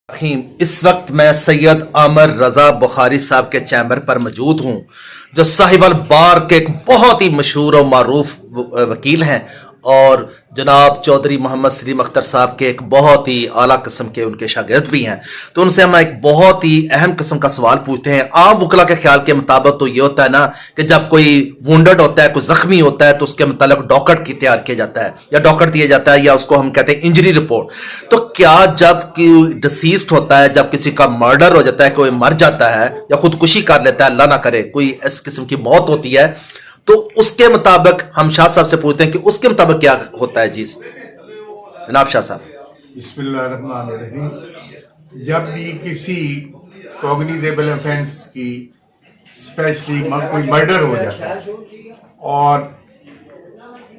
इस वक्त मैं सैयद आमिर रजा बुखारी साहब के चैम्बर पर मौजूद हूं, जो साहिवाल बार के एक बहुत ही मशहूर और मारूफ वकील हैं और जनाब चौधरी मोहम्मद सलीम अख्तर साहब के एक बहुत ही आला किस्म के उनके शागिर्द भी हैं। तो उनसे हम एक बहुत ही अहम किस्म का सवाल पूछते हैं। आम वकला के ख्याल के मुताबिक तो ये होता है ना कि जब कोई वुंडेड होता है, कोई जख्मी होता है, तो उसके मुताबिक डॉक्टर की तैयार किया जाता है या डॉक्टर दिया जाता है, या उसको हम कहते हैं इंजरी रिपोर्ट। तो क्या जब कोई डिसीज्ड होता है, जब किसी का मर्डर हो जाता है, कोई मर जाता है या खुदकुशी कर लेता है, अल्लाह ना करे कोई इस किस्म की मौत होती है, तो उसके मुताबिक हम शाह साहब से पूछते हैं कि उसके मुताबिक क्या होता है। जी जनाब शाह साहब। बिस्मिल्लाहिर्रहमानिर्रहीम। जब भी किसी कॉग्निजेबल ऑफेंस की स्पेशली कोई मर्डर हो जाता है और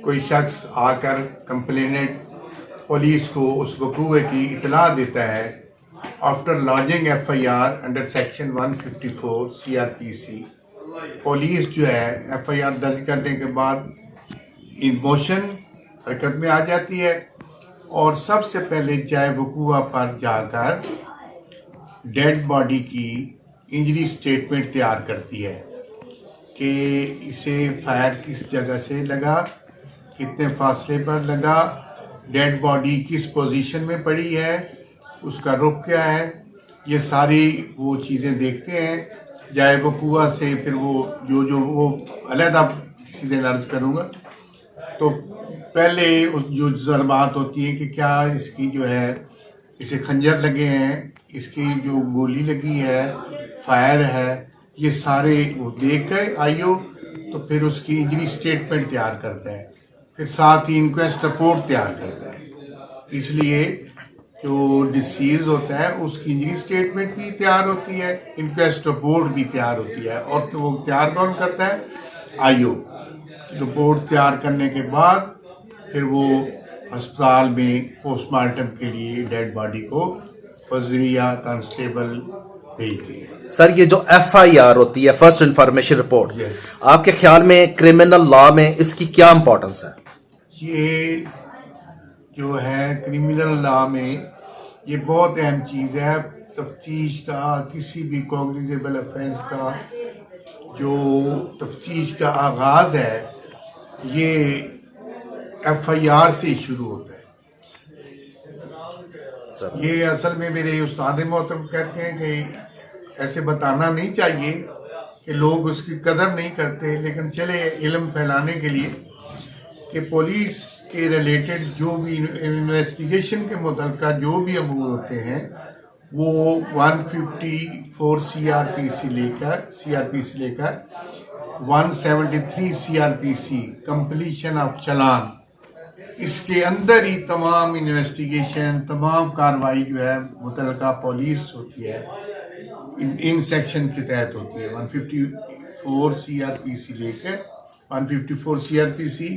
कोई शख्स आकर कंप्लेनेंट पुलिस को उस वकूए की इतला देता है, after lodging FIR under section 154 CrPC, police जो है एफआईआर दर्ज करने के बाद इन मोशन हरकत में आ जाती है और सबसे पहले चाहे वकूआ पर जाकर डेड बॉडी की इंजरी स्टेटमेंट तैयार करती है कि इसे फायर किस जगह से लगा, कितने फासले पर लगा, डेड बॉडी किस पोजीशन में पड़ी है, उसका रुख क्या है, ये सारी वो चीज़ें देखते हैं। जाए वकूआ से फिर वो जो वो अलहदा किसी दिन अर्ज करूँगा। तो पहले उस जो ज़रबात होती है कि क्या इसकी जो है इसे खंजर लगे हैं, इसकी जो गोली लगी है, फायर है, ये सारे वो देख कर आईओ तो फिर उसकी इंजरी स्टेटमेंट तैयार करता है, फिर साथ ही इंक्वेस्ट रिपोर्ट तैयार करता है। इसलिए जो डिसीज होता है उसकी इंजरी स्टेटमेंट भी तैयार होती है, इंक्वेस्ट रिपोर्ट भी तैयार होती है। और तो वो तैयार कौन करता है? आईओ। रिपोर्ट तैयार करने के बाद फिर वो अस्पताल में पोस्टमार्टम के लिए डेड बॉडी को वज़ीरिया कांस्टेबल भेजते हैं। सर, ये जो एफआईआर होती है, फर्स्ट इंफॉर्मेशन रिपोर्ट, आपके ख्याल में क्रिमिनल लॉ में इसकी क्या इंपॉर्टेंस है? ये जो है क्रिमिनल लॉ में ये बहुत अहम चीज़ है। तफ्तीश का, किसी भी कॉग्निजेबल ऑफेंस का जो तफ्तीश का आगाज़ है ये एफआईआर से शुरू होता है। सर, ये असल में मेरे उस्ताद मोहतरम कहते हैं कि ऐसे बताना नहीं चाहिए कि लोग उसकी कदर नहीं करते, लेकिन चले इल्म फैलाने के लिए कि पुलिस के रिलेटेड जो भी इन्वेस्टिगेशन के मुतल्लिक़ जो भी अमूर होते हैं वो 154 सीआरपीसी लेकर 173 सीआरपीसी कंप्लीशन ऑफ चलान, इसके अंदर ही तमाम इन्वेस्टिगेशन, तमाम कार्रवाई जो है मुतल्लिका पुलिस होती है इन सेक्शन के तहत होती है। 154 सीआरपीसी लेकर 154 सीआरपीसी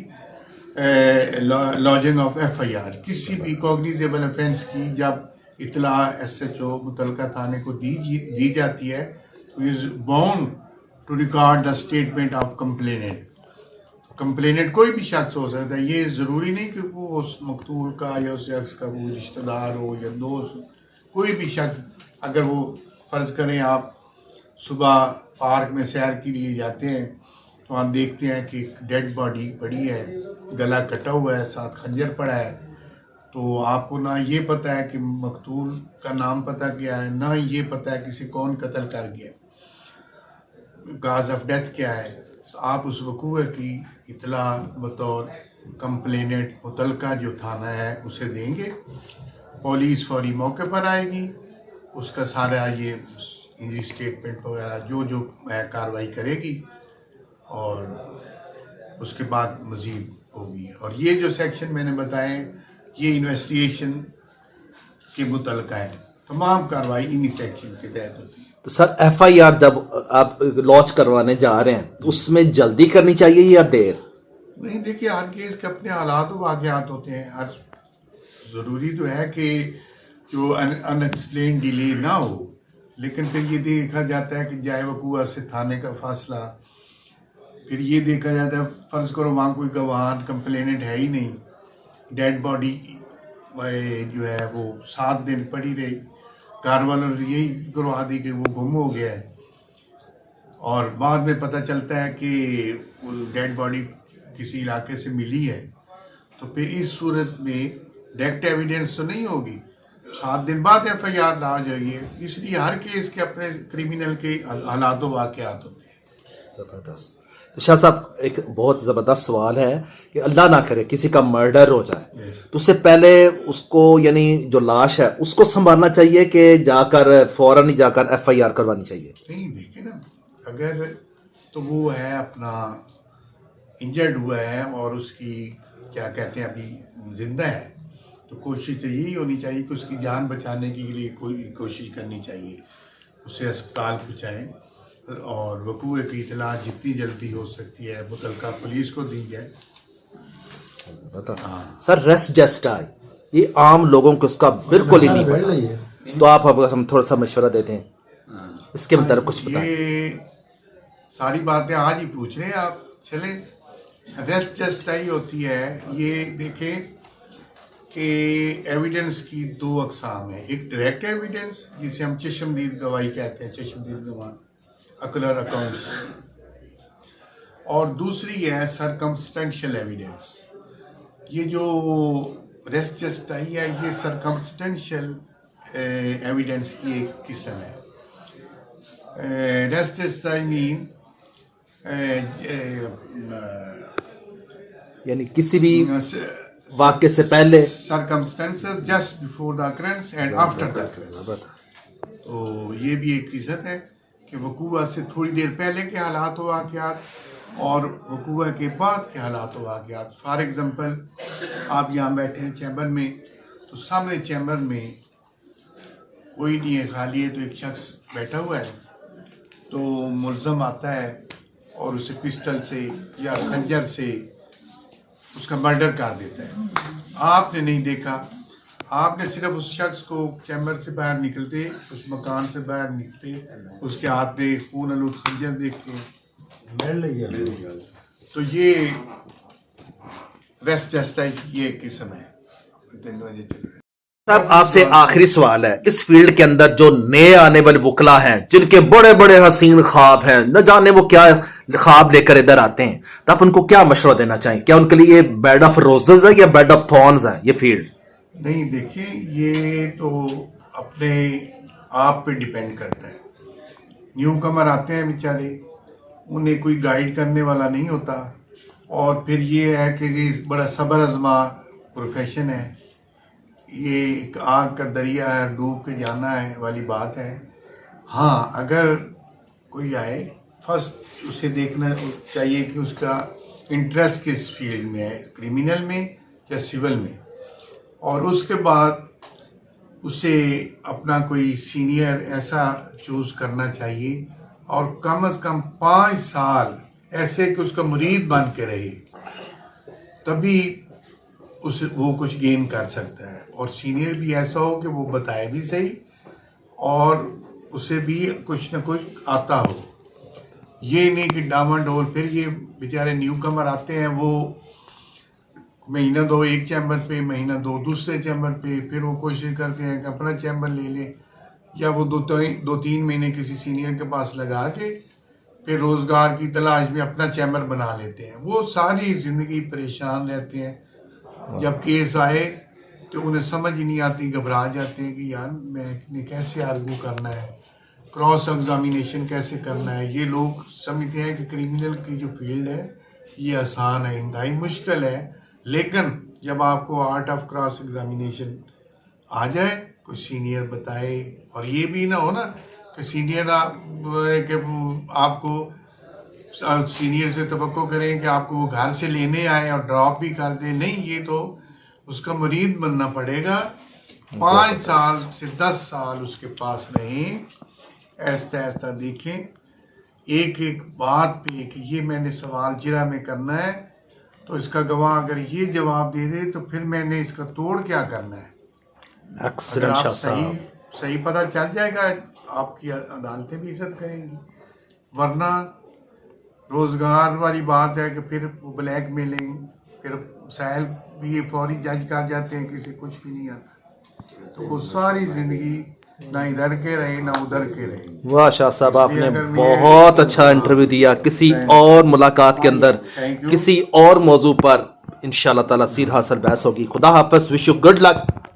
लॉजिंग ऑफ एफआईआर, किसी भी कॉग्निजेबल ऑफेंस की जब इतला एसएचओ मुतल्लिका थाने को दी जाती है तो is bound to record the statement of complainant. Complainant कोई भी शख्स हो सकता है, ये ज़रूरी नहीं कि वो उस मकतूल का या उस शख्स का वो रिश्तेदार हो या दोस्त, कोई भी शख्स। अगर वो फ़र्ज़ करें आप सुबह पार्क में सैर के लिए जाते हैं तो आप देखते हैं कि डेड बॉडी पड़ी है, गला कटा हुआ है, साथ खंजर पड़ा है, तो आपको ना ये पता है कि मकतूल का नाम पता क्या है, ना ये पता है किसी कौन कत्ल कर गया, काज ऑफ डेथ क्या है। आप उस वकूए की इतला बतौर कंप्लेनेंट मुतल्लिका जो थाना है उसे देंगे, पुलिस फौरी मौके पर आएगी, उसका सारा ये इंजरी स्टेटमेंट वगैरह जो कार्रवाई करेगी और उसके बाद मज़ीद होगी। और ये जो सेक्शन मैंने बताए ये इन्वेस्टिगेशन के मुतल्लिका है, तमाम कार्रवाई इन्हीं सेक्शन के तहत होती है। तो सर, एफआईआर जब आप लॉन्च करवाने जा रहे हैं तो उसमें जल्दी करनी चाहिए या देर? नहीं, देखिए हर केस के अपने हालात व वाक़यात होते हैं। हर ज़रूरी तो है कि जो अनएक्सप्लेन डिले ना हो, लेकिन फिर ये देखा जाता है कि जाए वकूआ से थाने का फासला, फिर ये देखा जाता है फ़र्ज़ करो वहाँ कोई गवाह कंप्लेनेंट है ही नहीं, डेड बॉडी जो है वो 7 दिन पड़ी रही, घर वालों ने यही करवा दी कि वो गुम हो गया है, और बाद में पता चलता है कि वो डेड बॉडी किसी इलाके से मिली है, तो फिर इस सूरत में डायरेक्ट एविडेंस तो नहीं होगी, 7 दिन बाद FIR ना हो जाएगी। इसलिए हर केस के अपने क्रिमिनल के हालात वाक़यात होते हैं। जबरदस्त। तो शाह साहब, एक बहुत ज़बरदस्त सवाल है कि अल्लाह ना करे किसी का मर्डर हो जाए, तो उससे पहले उसको, यानी जो लाश है उसको संभालना चाहिए कि जाकर फौरन ही जाकर FIR करवानी चाहिए? नहीं, देखिए ना, अगर तो वो है अपना इंजर्ड हुआ है और उसकी क्या कहते हैं अभी जिंदा है, तो कोशिश तो यही होनी चाहिए कि उसकी जान बचाने के लिए कोई कोशिश करनी चाहिए, उसे अस्पताल पहुँचाएँ और वकूए की इतला जितनी जल्दी हो सकती है मुतलका पुलिस को दी जाए। सर, रेस्ट जस्टिस ये आम लोगों को इसका बिल्कुल ही नहीं पता, तो आप अब हम थोड़ा सा मशवरा देते हैं इसके मतलब कुछ बताएं। ये सारी बातें आज ही पूछ रहे हैं आप। चले, रेस्ट जस्टिस होती है, ये देखें कि एविडेंस की 2 अकसाम है। एक डायरेक्ट एविडेंस जिसे हम चश्मदीद गवाही कहते हैं, चश्मदीद गवाह, अकलर अकाउंट्स, और दूसरी है सरकमस्टेंशियल एविडेंस। ये जो रेस्ट जस्टिस है, ये सरकमस्टेंशियल एविडेंस की एक किस्म है। रेस्ट जस्टिस मीन यानी किसी भी वाक्य से पहले, circumstances just before the occurrence and after the occurrence। तो ये भी एक इज़्ज़त है कि वकूआ से थोड़ी देर पहले के हालात व वाक़यात और वकूआ के बाद के हालात व वाक़यात। फॉर एग्ज़ाम्पल, आप यहाँ बैठे हैं चैम्बर में, तो सामने चैम्बर में कोई नहीं है, खाली है, तो एक शख्स बैठा हुआ है, तो मुल्ज़म आता है और उसे पिस्टल से या खंजर से उसका मर्डर कर देता है। आपने नहीं देखा, आपने सिर्फ उस शख्स को चैम्बर से बाहर निकलते, उस मकान से बाहर निकलते, उसके हाथ में खून आलूद खंजर देखते, तो ये रेस्ट जस्टिस की एक किस्म है। साहब, आपसे आखिरी सवाल है, इस फील्ड के अंदर जो नए आने वाले वकला हैं जिनके बड़े बड़े हसीन ख्वाब हैं, न जाने वो क्या ख्वाब लेकर इधर आते हैं, तो आप उनको क्या मशवरा देना चाहें? क्या उनके लिए बेड ऑफ रोजेज है या बेड ऑफ थॉर्न्स है ये फील्ड? नहीं, देखिए, ये तो अपने आप पे डिपेंड करता है। न्यू कमर आते हैं बेचारे, उन्हें कोई गाइड करने वाला नहीं होता, और फिर ये है कि ये बड़ा सब्र आज़मा प्रोफेशन है, ये एक आग का दरिया है, डूब के जाना है वाली बात है। हाँ, अगर कोई आए, फर्स्ट उसे देखना चाहिए कि उसका इंटरेस्ट किस फील्ड में है, क्रिमिनल में या सिविल में, और उसके बाद उसे अपना कोई सीनियर ऐसा चूज़ करना चाहिए, और कम से कम 5 साल ऐसे कि उसका मुरीद बन के रहे, तभी उसे वो कुछ गेन कर सकता है। और सीनियर भी ऐसा हो कि वो बताए भी सही और उसे भी कुछ न कुछ आता हो, ये नहीं कि डामाडोल। फिर ये बेचारे न्यू कमर आते हैं, वो महीना 2 एक चैम्बर पे, महीना 2 दूसरे चैम्बर पे, फिर वो कोशिश करते हैं कि अपना चैम्बर ले लें, या वो 2-3 महीने किसी सीनियर के पास लगा के फिर रोज़गार की तलाश में अपना चैम्बर बना लेते हैं। वो सारी ज़िंदगी परेशान रहते हैं, जब केस आए तो उन्हें समझ ही नहीं आती, घबरा जाते हैं कि यार मैंने कैसे आर्गू करना है, क्रॉस एग्जामिनेशन कैसे करना है। ये लोग समझते हैं कि क्रिमिनल की जो फील्ड है ये आसान है, इंतहाई मुश्किल है, लेकिन जब आपको आर्ट ऑफ क्रॉस एग्जामिनेशन आ जाए, कोई सीनियर बताए, और ये भी ना हो ना कि सीनियर आपको सीनियर से तवक्को करें कि आपको वो घर से लेने आए और ड्रॉप भी कर दें, नहीं, ये तो उसका मरीद बनना पड़ेगा। 5 साल से 10 साल उसके पास रहें, ऐसा ऐसा देखें, एक एक बात पे कि ये मैंने सवाल जिरा में करना है, तो इसका गवाह अगर ये जवाब दे दे तो फिर मैंने इसका तोड़ क्या करना है। अगर आप सही पता चल जाएगा, आपकी अदालतें भी इज्जत करेंगी, वरना रोजगार वाली बात है कि फिर ब्लैक मेलिंग, फिर सहल भी ये फौरी जज कर जाते हैं, किसी कुछ भी नहीं आता, तो वो सारी जिंदगी ना इधर के रहे ना उधर के रहे। वाह शाह साहब, आपने इसलिए अगर मैं- बहुत अच्छा इंटरव्यू दिया। किसी और मुलाकात के अंदर Thank you. किसी और मौजू पर इंशाल्लाह ताला सीर हासिल बहस होगी। खुदा हाफिज, विश यू गुड लक।